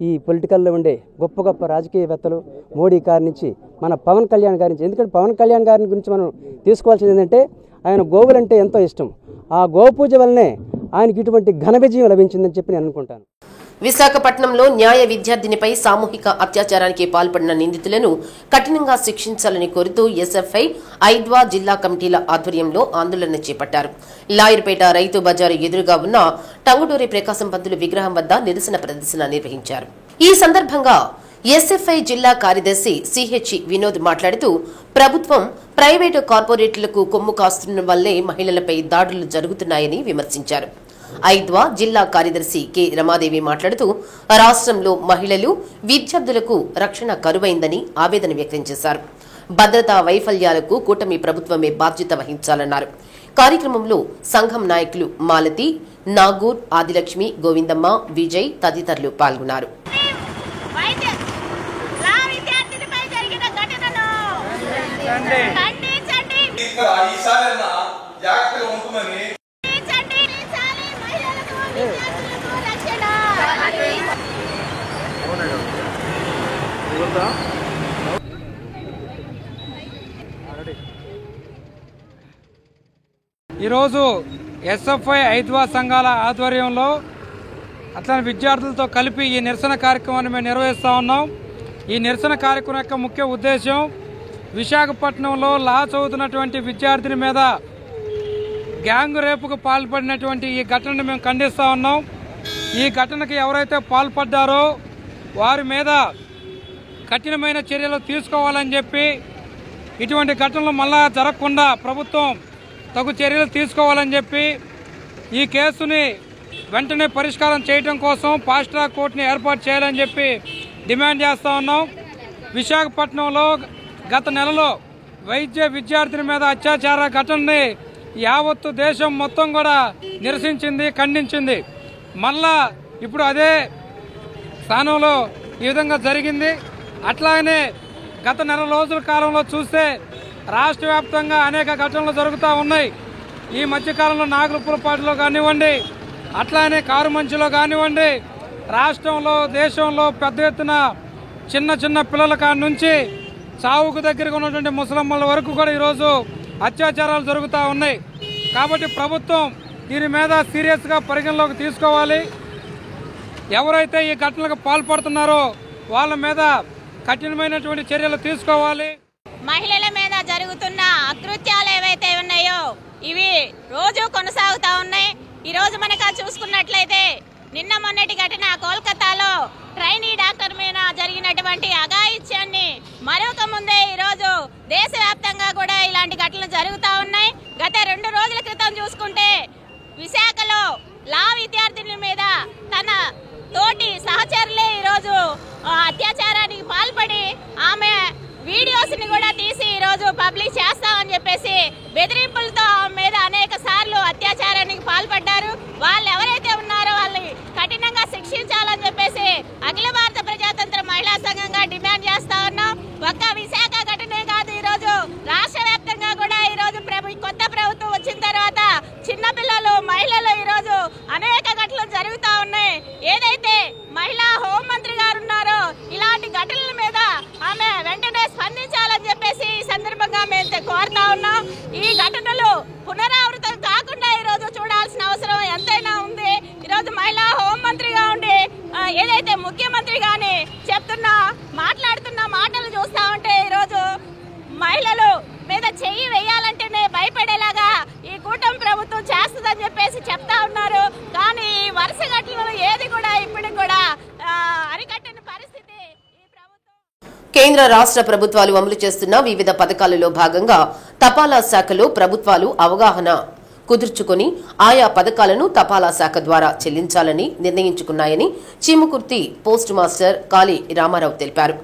ఈ పొలిటికల్లో ఉండే గొప్ప గొప్ప రాజకీయవేత్తలు, మోడీ గారి నుంచి మన పవన్ కళ్యాణ్ గారి నుంచి, ఎందుకంటే పవన్ కళ్యాణ్ గారి గురించి మనం తీసుకోవాల్సింది ఏంటంటే ఆయన గోవులంటే ఎంతో ఇష్టం. ఆ గోపూజ వల్లనే ఆయనకి ఇటువంటి ఘన విజయం లభించిందని చెప్పి నేను అనుకుంటాను. విశాఖపట్నంలో న్యాయ విద్యార్థినిపై సామూహిక అత్యాచారానికి పాల్పడిన నిందితులను కఠినంగా శిక్షించాలని కోరుతూ ఎస్ఎఫ్ఐ ఐద్వా జిల్లా కమిటీల ఆధ్వర్యంలో ఆందోళన చేపట్టారు. లాయర్పేట రైతు బజారు ఎదురుగా ఉన్న టంగుటూరి ప్రకాశం పంతులు విగ్రహం వద్ద నిరసన ప్రదర్శన నిర్వహించారు. ఈ సందర్భంగా ఎస్ఎఫ్ఐ జిల్లా కార్యదర్శి సిహెచ్ వినోద్ మాట్లాడుతూ ప్రభుత్వం ప్రైవేటు కార్పొరేట్లకు కొమ్ము కాస్తున్న వల్లే మహిళలపై దాడులు జరుగుతున్నాయని విమర్శించారు. ఐద్వా జిల్లా కార్యదర్శి కె రమాదేవి మాట్లాడుతూ రాష్ట్రంలో మహిళలు, విద్యార్థులకు రక్షణ కరువైందని ఆవేదన వ్యక్తం చేశారు. భద్రతా వైఫల్యాలకు కూటమి ప్రభుత్వమే బాధ్యత వహించాలన్నారు. కార్యక్రమంలో సంఘం నాయకులు మాలతి, నాగూర్, ఆదిలక్ష్మి, గోవిందమ్మ, విజయ్ తదితరులు పాల్గొన్నారు. ఖండించండి. ఈరోజు ఎస్ఎఫ్ఐ ఐద్వా సంఘాల ఆధ్వర్యంలో అట్లనే విద్యార్థులతో కలిపి ఈ నిరసన కార్యక్రమాన్ని మేము నిర్వహిస్తూ ఉన్నాం. ఈ నిరసన కార్యక్రమం యొక్క ముఖ్య ఉద్దేశం విశాఖపట్నంలో లా చదువుతున్నటువంటి విద్యార్థిని మీద గ్యాంగ్ రేపుకు పాల్పడినటువంటి ఈ ఘటనను మేము ఖండిస్తూ ఉన్నాం. ఈ ఘటనకు ఎవరైతే పాల్పడ్డారో వారి మీద కఠినమైన చర్యలు తీసుకోవాలని చెప్పి, ఇటువంటి ఘటనలు మళ్ళా జరగకుండా ప్రభుత్వం తగు చర్యలు తీసుకోవాలని చెప్పి, ఈ కేసుని వెంటనే పరిష్కారం చేయడం కోసం ఫాస్ట్ ట్రాక్ కోర్టుని ఏర్పాటు చేయాలని చెప్పి డిమాండ్ చేస్తూ ఉన్నాం. విశాఖపట్నంలో గత నెలలో వైద్య విద్యార్థిని మీద అత్యాచార ఘటనని యావత్తు దేశం మొత్తం కూడా నిరసించింది, ఖండించింది. మళ్ళా ఇప్పుడు అదే స్థానంలో ఈ విధంగా జరిగింది. అట్లాగనే గత నెల రోజుల కాలంలో చూస్తే రాష్ట్ర వ్యాప్తంగా అనేక ఘటనలు జరుగుతూ ఉన్నాయి. ఈ మధ్యకాలంలో నాగులపురపాటిలో కానివ్వండి, అట్లానే కారుమంచిలో కానివ్వండి, రాష్ట్రంలో దేశంలో పెద్ద ఎత్తున చిన్న చిన్న పిల్లల కాడి నుంచి చావుకు దగ్గరగా ఉన్నటువంటి ముసలమ్మల వరకు కూడా ఈరోజు అత్యాచారాలు జరుగుతూ ఉన్నాయి. కాబట్టి ప్రభుత్వం దీని మీద సీరియస్గా పరిగణలోకి తీసుకోవాలి. ఎవరైతే ఈ ఘటనలకు పాల్పడుతున్నారో వాళ్ళ మీద కఠినమైనటువంటి చర్యలు తీసుకోవాలి. మహిళల మీద జరుగుతున్న అకృత్యాలు ఏవైతే ఉన్నాయో ఇవి రోజు కొనసాగుతా ఉన్నాయి. ఈ రోజు మనకు చూసుకున్నట్లయితే నిన్న మొన్నటి ఘటన కోల్కతాలో ట్రైనీ డాక్టర్ మీద జరిగినటువంటి అఘాయిత్యాన్ని మరొక ముందే ఈరోజు దేశవ్యాప్తంగా కూడా ఇలాంటి ఘటనలు జరుగుతూ ఉన్నాయి. గత 2 రోజుల క్రితం చూసుకుంటే విశాఖలో లా విద్యార్థినుల మీద తన తోటి సహచరులే ఈరోజు అత్యాచారానికి పాల్పడి ఆమె వీడియోస్ ని కూడా తీసి ఈరోజు పబ్లిష్ చేస్తామని చెప్పేసి బెదిరింపులతో ఆమె మీద అనేక సార్లు అత్యాచారానికి పాల్పడ్డారు. వాళ్ళు ఎవరైతే ఉన్నారో వాళ్ళని కఠినంగా శిక్షించాలని చెప్పేసి అఖిల భారత ప్రజాతంత్ర మహిళా సంఘంగా డిమాండ్ చేస్తా ఉన్నాం. ఒక్క విశాఖ ఘటనే కాదు, ఈరోజు రాష్ట్ర వ్యాప్తంగా కూడా ఈరోజు కొత్త ప్రభుత్వం వచ్చిన తర్వాత చిన్నపిల్లలు మహిళలు ఈరోజు అనేక ఘటనలు జరుగుతూ ఉన్నాయి. ఏదైతే మహిళా హోంమంత్రి గారు ఉన్నారో ఇలాంటి ఘటనల మీద ఆమె వెంటనే స్పందించాలని చెప్పేసి ఈ సందర్భంగా మేము కోరుతా ఉన్నాం. ఈ ఘటనలు పునరావృతం కాకుండా ఈరోజు చూడాల్సిన అవసరం ఎంతైనా ఉంది. ఈరోజు మహిళా హోంమంత్రిగా ఉండి ఏదైతే ముఖ్యమంత్రి గాని మాట్లాడుతున్న మాటలు చూస్తా ఉంటే ఈరోజు మహిళలు మీద చెయ్యి వేయాలంటేనే భయపడేలాగా ఈ కూటమి ప్రభుత్వం చేస్తుందని చెప్పేసి చెప్తా ఉన్నారు. కానీ ఈ వరుస ఘటనలు ఏది కూడా ఇప్పటికి కూడా అరికట్టని పరిస్థితి. కేంద్ర రాష్ట్ర ప్రభుత్వాలు అమలు చేస్తున్న వివిధ పథకాలలో భాగంగా తపాలా శాఖలో ప్రభుత్వాలు అవగాహన కుదుర్చుకుని ఆయా పథకాలను తపాలా శాఖ ద్వారా చెల్లించాలని నిర్ణయించుకున్నాయని చీమకుర్తి పోస్ట్ మాస్టర్ కాళీ రామారావు తెలిపారు.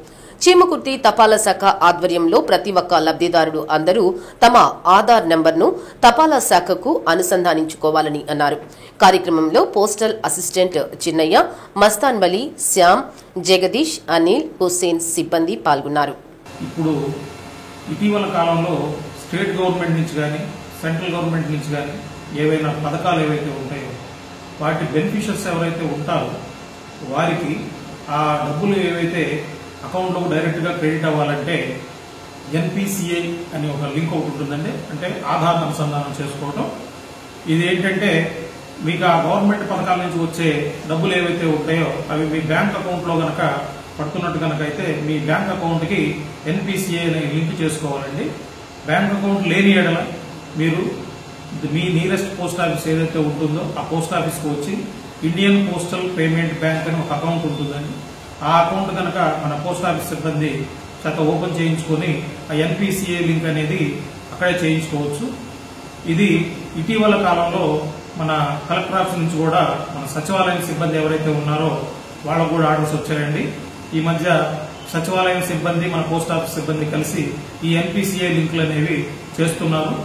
చీమకుర్తి తపాలా శాఖ ఆధ్వర్యంలో ప్రతి ఒక్క లబ్దిదారుడు అందరూ తమ ఆధార్ నంబర్ను తపాలా శాఖకు అనుసంధానించుకోవాలని అన్నారు. కార్యక్రమంలో పోస్టల్ అసిస్టెంట్ చిన్నయ్య, మస్తాన్ వలీ, శ్యామ్, జగదీష్, అనిల్, హుస్సేన్ సిబ్బంది పాల్గొన్నారు. ఇప్పుడు ఇటీవల కాలంలో స్టేట్ గవర్నమెంట్ నుంచి కానీ సెంట్రల్ గవర్నమెంట్ నుంచి కానీ ఏవైనా పథకాలు ఏవైతే ఉంటాయో వాటి బెనిఫిషియర్స్ ఎవరైతే ఉంటారో వారికి ఆ డబ్బులు ఏవైతే అకౌంట్లోకి డైరెక్ట్గా క్రెడిట్ అవ్వాలంటే ఎన్పిసిఐ అని ఒక లింక్ ఒకటి ఉంటుందండి. అంటే ఆధార్ అనుసంధానం చేసుకోవటం. ఇది ఏంటంటే మీకు ఆ గవర్నమెంట్ పథకాల నుంచి వచ్చే డబ్బులు ఏవైతే ఉంటాయో అవి మీ బ్యాంక్ అకౌంట్లో గనక పడుతున్నట్టు కనుక అయితే మీ బ్యాంక్ అకౌంట్కి ఎన్పిసిఐ అనే లింక్ చేసుకోవాలండి. బ్యాంక్ అకౌంట్ లేని ఎడల మీరు మీ నియరెస్ట్ పోస్ట్ ఆఫీస్ ఏదైతే ఉంటుందో ఆ పోస్ట్ ఆఫీస్కి వచ్చి ఇండియన్ పోస్టల్ పేమెంట్ బ్యాంక్ అని ఒక అకౌంట్ ఉంటుందండి. ఆ అకౌంట్ కనుక మన పోస్ట్ ఆఫీస్ సిబ్బంది చేత ఓపెన్ చేయించుకొని ఆ ఎన్పిసిఐ లింక్ అనేది అక్కడే చేయించుకోవచ్చు. ఇది ఇటీవల కాలంలో మన కలెక్టర్ ఆఫీస్ నుంచి కూడా మన సచివాలయం సిబ్బంది ఎవరైతే ఉన్నారో వాళ్ళకు కూడా ఆర్డర్స్ వచ్చాయండి. ఈ మధ్య సచివాలయం సిబ్బంది మన పోస్ట్ ఆఫీస్ సిబ్బంది కలిసి ఈ ఎన్పిసిఐ లింకులు అనేవి చేస్తున్నారు.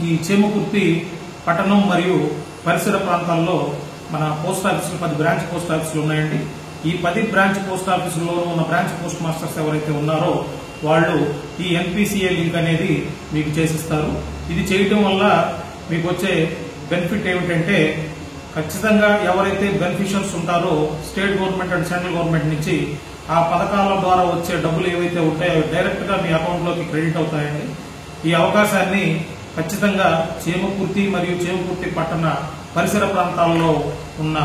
ఈ చీమకుర్తి పట్టణం మరియు పరిసర ప్రాంతాల్లో మన పోస్ట్ ఆఫీసులు 10 బ్రాంచ్ పోస్ట్ ఆఫీసులు ఉన్నాయండి. ఈ 10 బ్రాంచ్ పోస్ట్ ఆఫీసుల్లోనూ ఉన్న బ్రాంచ్ పోస్ట్ మాస్టర్స్ ఎవరైతే ఉన్నారో వాళ్ళు ఈ ఎన్పిసిఐ లింక్ అనేది మీకు చేసిస్తారు. ఇది చేయడం వల్ల మీకు వచ్చే బెనిఫిట్ ఏమిటంటే ఖచ్చితంగా ఎవరైతే బెనిఫిషియర్స్ ఉంటారో state government and central government నుంచి ఆ పథకాల ద్వారా వచ్చే డబ్బులు ఏవైతే ఉంటాయో డైరెక్ట్ గా మీ అకౌంట్లోకి క్రెడిట్ అవుతాయండి. ఈ అవకాశాన్ని ఖచ్చితంగా చేమకుర్తి మరియు చేమకుర్తి పట్టణ పరిసర ప్రాంతాల్లో ఉన్న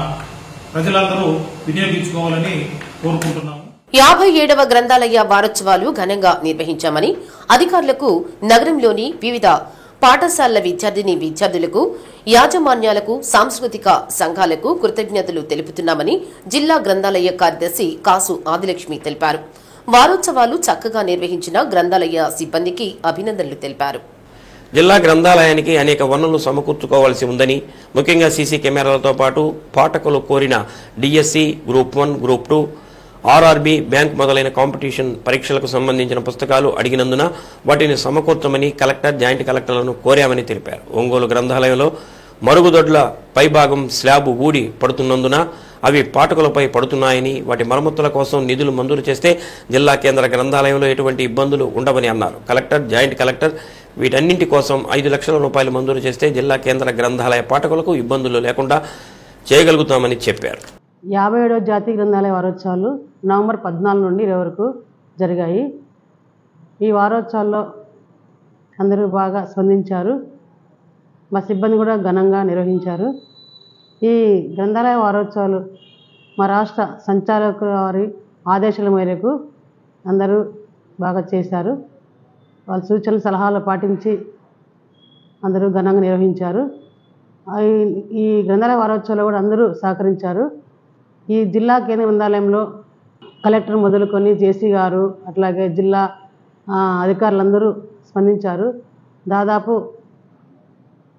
ప్రజలందరూ వినియోగించుకోవాలని కోరుకుంటున్నాము. 57వ గ్రంథాలయ వారోత్సవాలు ఘనంగా నిర్వహించామని అధికారులకు, నగరంలోని వివిధ పాఠశాలల విద్యార్థులకు, యాజమాన్యాలకు, సాంస్కృతిక సంఘాలకు కృతజ్ఞతలు తెలుపుతున్నామని జిల్లా గ్రంథాలయ కార్యదర్శి కాసు ఆదిలక్ష్మి తెలిపారు. వారోత్సవాలు చక్కగా నిర్వహించిన గ్రంథాలయ సిబ్బందికి అభినందనలు తెలిపారు. జిల్లా గ్రంథాలయానికి అనేక వనరులు సమకూర్చుకోవాల్సి ఉందని, ముఖ్యంగా సీసీ కెమెరాలతో పాటు పాఠకులు కోరిన DSC, group 1, group 2, RRB, bank మొదలైన కాంపిటీషన్ పరీక్షలకు సంబంధించిన పుస్తకాలు అడిగినందున వాటిని సమకూర్చమని కలెక్టర్, జాయింట్ కలెక్టర్లను కోరామని తెలిపారు. ఒంగోలు గ్రంథాలయంలో మరుగుదొడ్ల పైభాగం స్లాబ్ ఊడి పడుతున్నందున అవి పాఠకులపై పడుతున్నాయని, వాటి మరమ్మతుల కోసం నిధులు మంజూరు చేస్తే జిల్లా కేంద్ర గ్రంథాలయంలో ఎటువంటి ఇబ్బందులు ఉండవని అన్నారు. కలెక్టర్, జాయింట్ కలెక్టర్ వీటన్నింటి కోసం 5 లక్షల రూపాయలు మంజూరు చేస్తే జిల్లా కేంద్ర గ్రంథాలయ పాఠకులకు ఇబ్బందులు లేకుండా చేయగలుగుతామని చెప్పారు. 57వ జాతీయ గ్రంథాలయ వారోత్సవాలు నవంబర్ 14 నుండి 20 వరకు జరిగాయి. ఈ వారోత్సవాల్లో అందరూ బాగా స్పందించారు. మా సిబ్బంది కూడా ఘనంగా నిర్వహించారు. ఈ గ్రంథాలయ వారోత్సవాలు మా రాష్ట్ర సంచాలకుల వారి ఆదేశాల మేరకు అందరూ బాగా చేశారు. వాళ్ళ సూచనలు, సలహాలు పాటించి అందరూ ఘనంగా నిర్వహించారు. ఈ గ్రంథాలయ వారోత్సవాల్లో కూడా అందరూ సహకరించారు. ఈ జిల్లా కేంద్ర గ్రంథాలయంలో కలెక్టర్ మొదలుకొని జేసీ గారు, అట్లాగే జిల్లా అధికారులందరూ స్పందించారు. దాదాపు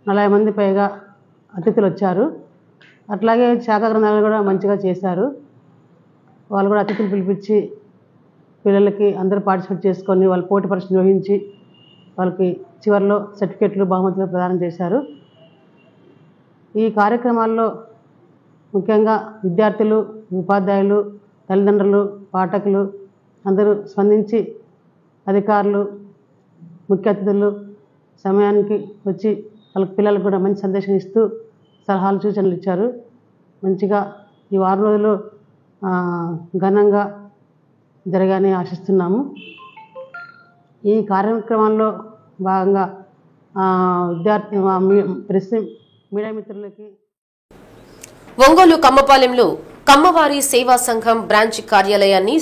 40 మంది పైగా అతిథులు వచ్చారు. అట్లాగే శాఖ గ్రంథాలయాలు కూడా మంచిగా చేశారు. వాళ్ళు కూడా అతిథులు పిలిపించి పిల్లలకి అందరూ పార్టిసిపేట్ చేసుకొని వాళ్ళు పోటీ పరీక్ష నిర్వహించి వాళ్ళకి చివరిలో సర్టిఫికెట్లు, బహుమతులు ప్రదానం చేశారు. ఈ కార్యక్రమాల్లో ముఖ్యంగా విద్యార్థులు, ఉపాధ్యాయులు, తల్లిదండ్రులు, పాఠకులు అందరూ స్పందించి అధికారులు, ముఖ్య అతిథులు సమయానికి వచ్చి వాళ్ళ పిల్లలకు కూడా మంచి సందేశం ఇస్తూ సలహాలు, సూచనలు ఇచ్చారు. మంచిగా ఈ 6 రోజులు ఘనంగా జరగాలని ఆశిస్తున్నాము. ఈ కార్యక్రమాల్లో భాగంగా విద్యార్థి ప్రెస్ మీడియా మిత్రులకి ఒంగోలు కమ్మపాలెంలో కమ్మవారి సేవా సంఘం బ్రాంచ్ కార్యాలయాన్ని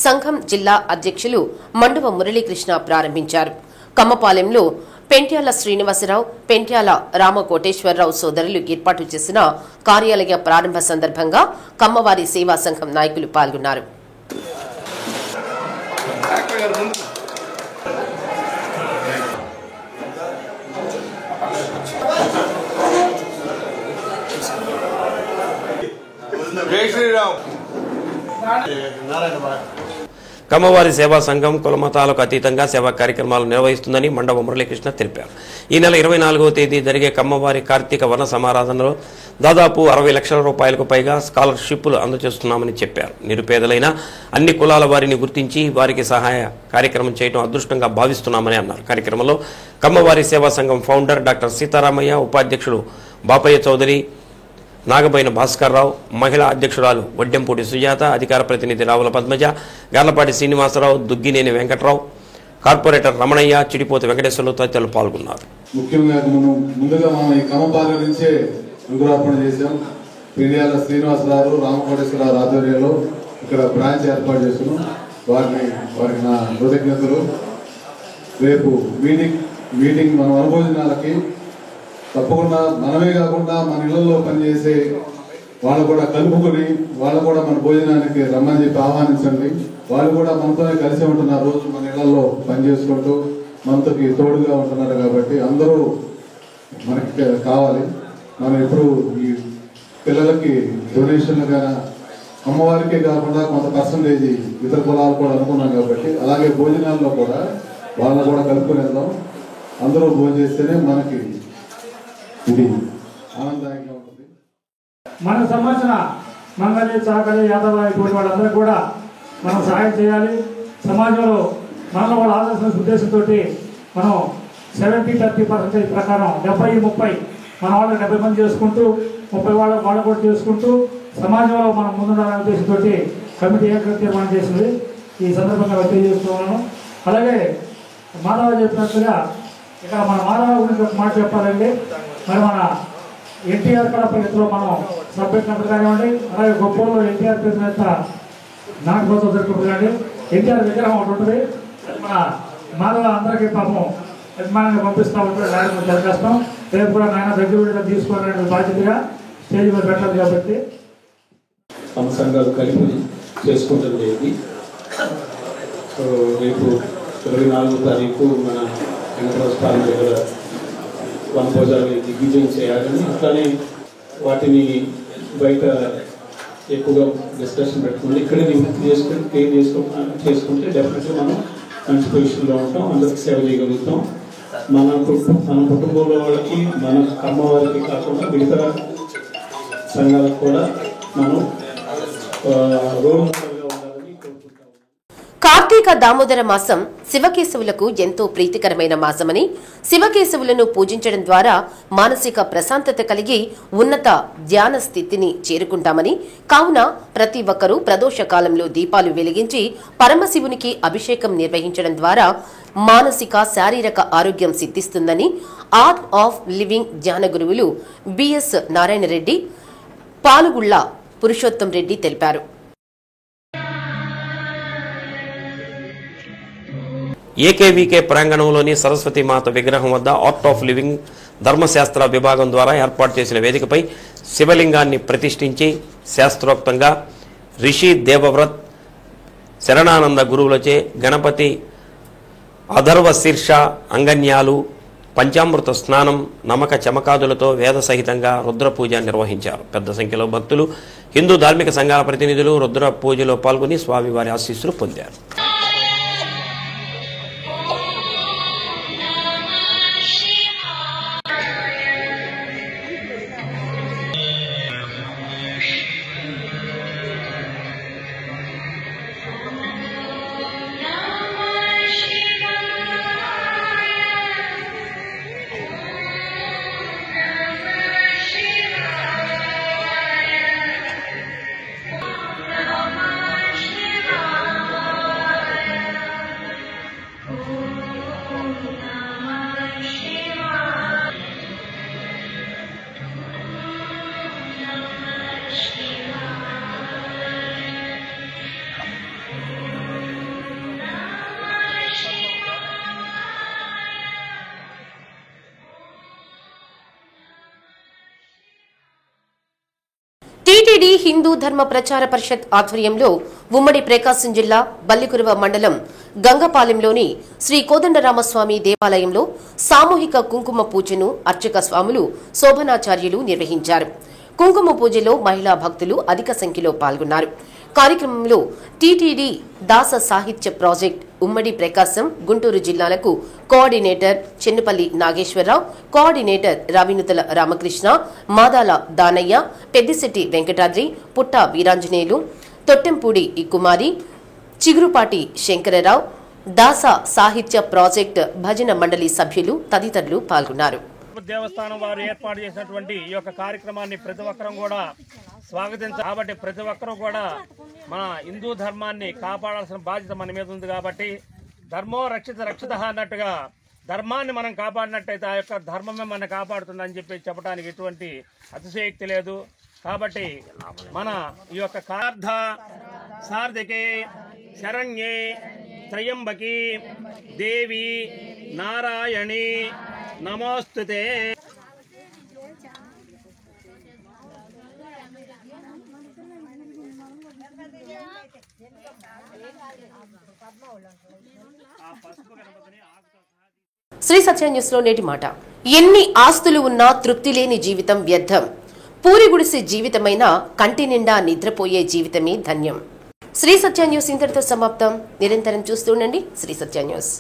సంఘం జిల్లా అధ్యక్షులు మండువ మురళీకృష్ణ ప్రారంభించారు. కమ్మపాలెంలో పెంట్యాల శ్రీనివాసరావు, పెంట్యాల రామకోటేశ్వరరావు సోదరులు ఏర్పాటు చేసిన కార్యాలయ ప్రారంభ సందర్భంగా కమ్మవారి సేవా సంఘం నాయకులు పాల్గొన్నారు. కమ్మవారి సేవా సంఘం కులమతాలకు అతీతంగా సేవా కార్యక్రమాలు నిర్వహిస్తుందని మండవ మురళీకృష్ణ తెలిపారు. ఈ నెల 24వ తేదీ జరిగే కమ్మవారి కార్తీక వర్ణ సమారాధనలో దాదాపు 60 లక్షల రూపాయలకు పైగా స్కాలర్షిప్లు అందజేస్తున్నామని చెప్పారు. నిరుపేదలైన అన్ని కులాల వారిని గుర్తించి వారికి సహాయ కార్యక్రమం చేయడం అదృష్టంగా భావిస్తున్నామని అన్నారు. కార్యక్రమంలో కమ్మవారి సేవా సంఘం ఫౌండర్ డాక్టర్ సీతారామయ్య, ఉపాధ్యక్షుడు బాపయ్య చౌదరి, నాగబైన భాస్కర్రావు, మహిళా అధ్యక్షురాలు వడ్డెంపూడి సుజాత, అధికార ప్రతినిధి రావుల పద్మజ, గార్లపాటి శ్రీనివాసరావు, దుగ్గినేని వెంకట్రావు, కార్పొరేటర్ రమణయ్య, చిడిపోతి వెంకటేశ్వర్లు తదితరులు పాల్గొన్నారు. ముఖ్యంగా ముందుగా మనం ఈ కమ్మపాలెం నుంచే అంకురార్పణ చేశాం. పెండ్యాల శ్రీనివాసరావు, రామకోటేశ్వరరావు ఆధ్వర్యంలో ఇక్కడ బ్రాంచ్ ఏర్పాటు చేస్తున్నాం. వారికి నా కృతజ్ఞతలు. రేపు మీటింగ్ మన వనభోజనాలకి తప్పకుండా మనమే కాకుండా మన ఇళ్లలో పనిచేసే వాళ్ళు కూడా కలుపుకొని వాళ్ళు కూడా మన భోజనానికి రమ్మని చెప్పి ఆహ్వానించండి. వాళ్ళు కూడా మనతోనే కలిసి ఉంటున్నారు. రోజు మన ఇళ్లలో పనిచేసుకుంటూ మనతో తోడుగా ఉంటున్నారు. కాబట్టి అందరూ మనకి కావాలి. మనం ఎప్పుడు ఈ పిల్లలకి డొనేషన్లుగా అమ్మవారికే కాకుండా కొంత పర్సంటేజ్ ఇతర కులాలు కూడా అనుకున్నాం. కాబట్టి అలాగే భోజనాల్లో కూడా వాళ్ళని కూడా కలుపుకొని వెళ్దాం. అందరూ భోజనం చేస్తేనే మనకి ఇది ఆనందదాయకంగా ఉంటుంది. మనకు సంబంధించిన మంగళ, చాకలి, యాదవ ఇటువంటి వాళ్ళందరూ కూడా మనం సహాయం చేయాలి. సమాజంలో మనలో వాళ్ళ ఆదర్శ ఉద్దేశంతో మనం 70-30% ప్రకారం 70-30 మన వాళ్ళు 70 మంది చేసుకుంటూ 30 వాళ్ళు కూడా చేసుకుంటూ సమాజంలో మనం ముందుండాలనే ఉద్దేశంతో కమిటీ ఏకగ్రీవ తీర్మానం చేసింది. ఈ సందర్భంగా తెలియజేస్తున్నాను. అలాగే మాధవ చెప్పినట్లుగా ఇక్కడ మన మాధవ గురించి ఒక మాట చెప్పాలండి. మరి మన ఎన్టీఆర్ కడప ఎత్తులో మనం సభ పెట్టినప్పుడు కానివ్వండి, అలాగే గొప్పలో ఎన్టీఆర్ పేరు మీద నాగపోతం జరుగుతుంది కానీ ఎన్టీఆర్ విగ్రహం ఒకటి ఉంటుంది. మన మాధవ అందరికీ పాపం అభిమానంగా పంపిస్తూ ఉంటారు. నాయకులు చాలా కష్టం. రేపు కూడా నాయన దగ్గర తీసుకోవాలనే బాధ్యతగా స్టేజ్ మీద పెట్టాలి కాబట్టి తమ సంఘాలు కలిపి చేసుకుంటుంది. సో రేపు 24వ తారీఖు మన వెంకటరాజపాలెం దగ్గర వనభోజాన్ని దిగ్విజయం చేయాలని, అట్లానే వాటిని బయట ఎక్కువగా డిస్కషన్ పెట్టుకుంటే ఇక్కడే నివృత్తి చేసుకుని క్లీన్ చేసుకుంటే డెఫినెట్గా మనం మంచి పొజిషన్లో ఉంటాం, అందరికి సేవ చేయగలుగుతాం. మన కుటుంబంలో వాళ్ళకి, మన కర్మ వారికి కాకుండా మిగతా సంఘాలకు కూడా మనం రోల్ మోడల్గా ఉండాలని కోరుకుంటాం. కార్తీక దామోదర మాసం శివకేశవులకు ఎంతో ప్రీతికరమైన మాసమని, శివకేశవులను పూజించడం ద్వారా మానసిక ప్రశాంతత కలిగి ఉన్నత ధ్యాన స్థితిని చేరుకుంటామని, కావున ప్రతి ఒక్కరూ ప్రదోష కాలంలో దీపాలు వెలిగించి పరమశివునికి అభిషేకం నిర్వహించడం ద్వారా మానసిక శారీరక ఆరోగ్యం సిద్ధిస్తుందని ఆర్ట్ ఆఫ్ లివింగ్ ధ్యాన గురువులు బిఎస్ నారాయణ రెడ్డి, పాలుగుళ్ల పురుషోత్తం రెడ్డి తెలిపారు. ఏకేవీకే ప్రాంగణంలోని సరస్వతి మాత విగ్రహం వద్ద ఆర్ట్ ఆఫ్ లివింగ్ ధర్మశాస్త్ర విభాగం ద్వారా ఏర్పాటు చేసిన వేదికపై శివలింగాన్ని ప్రతిష్ఠించి శాస్త్రోక్తంగా రిషి దేవవ్రత్ శరణానంద గురువులచే గణపతి అధర్వ శీర్ష అంగన్యాలు, పంచామృత స్నానం, నమక చమకాదులతో వేద సహితంగా రుద్ర పూజ నిర్వహించారు. పెద్ద సంఖ్యలో భక్తులు, హిందూ ధార్మిక సంఘాల ప్రతినిధులు రుద్ర పూజలో పాల్గొని స్వామివారి ఆశీస్సులు పొందారు. టీటీడీ హిందూ ధర్మ ప్రచార పరిషత్ ఆధ్వర్యంలో ఉమ్మడి ప్రకాశం జిల్లా బల్లికురువ మండలం గంగపాలెంలోని శ్రీ కోదండరామస్వామి దేవాలయంలో సామూహిక కుంకుమ పూజను అర్చక స్వాములు శోభనాచార్యులు నిర్వహించారు. కుంకుమ పూజలో మహిళా భక్తులు అధిక సంఖ్యలో పాల్గొన్నారు. కార్యక్రమంలో టీటీడీ దాస సాహిత్య ప్రాజెక్ట్ ఉమ్మడి ప్రకాశం, గుంటూరు జిల్లాలకు కోఆర్డినేటర్ చెన్నుపల్లి నాగేశ్వరరావు, కోఆర్డినేటర్ రావినుతల రామకృష్ణ, మాదాల దానయ్య, పెద్దిశెట్టి వెంకటాద్రి, పుట్ట వీరాంజనేయులు, తొట్టెంపూడి కుమారి, చిగురుపాటి శంకరరావు, దాస సాహిత్య ప్రాజెక్ట్ భజన మండలి సభ్యులు తదితరులు పాల్గొన్నారు. దేవస్థానం వారు ఏర్పాటు చేసినటువంటి ఈ యొక్క కార్యక్రమాన్ని ప్రతి ఒక్కరూ కూడా స్వాగతించాలి. కాబట్టి ప్రతి ఒక్కరూ కూడా మన హిందూ ధర్మాన్ని కాపాడాల్సిన బాధ్యత మన మీద ఉంది. కాబట్టి ధర్మో రక్షిత రక్షిత అన్నట్టుగా ధర్మాన్ని మనం కాపాడినట్టయితే ఆ యొక్క ధర్మమే మనం కాపాడుతుందని చెప్పడానికి ఎటువంటి అతిశయోక్తి లేదు. కాబట్టి మన ఈ యొక్క కార్ధ సార్థకే శరణ్యే త్రయంబకి దేవి నారాయణి నమోస్తుతే. శ్రీ సత్య న్యూస్ లో నేటి మాట. ఎన్ని ఆస్తులు ఉన్నా తృప్తి లేని జీవితం వ్యర్థం. పూరి గుడిసె జీవితమైన కంటి నిండా నిద్రపోయే జీవితమే ధన్యం. శ్రీ సత్య న్యూస్ ఇంతటితో సమాప్తం. నిరంతరం చూస్తూ ఉండండి శ్రీ సత్య న్యూస్.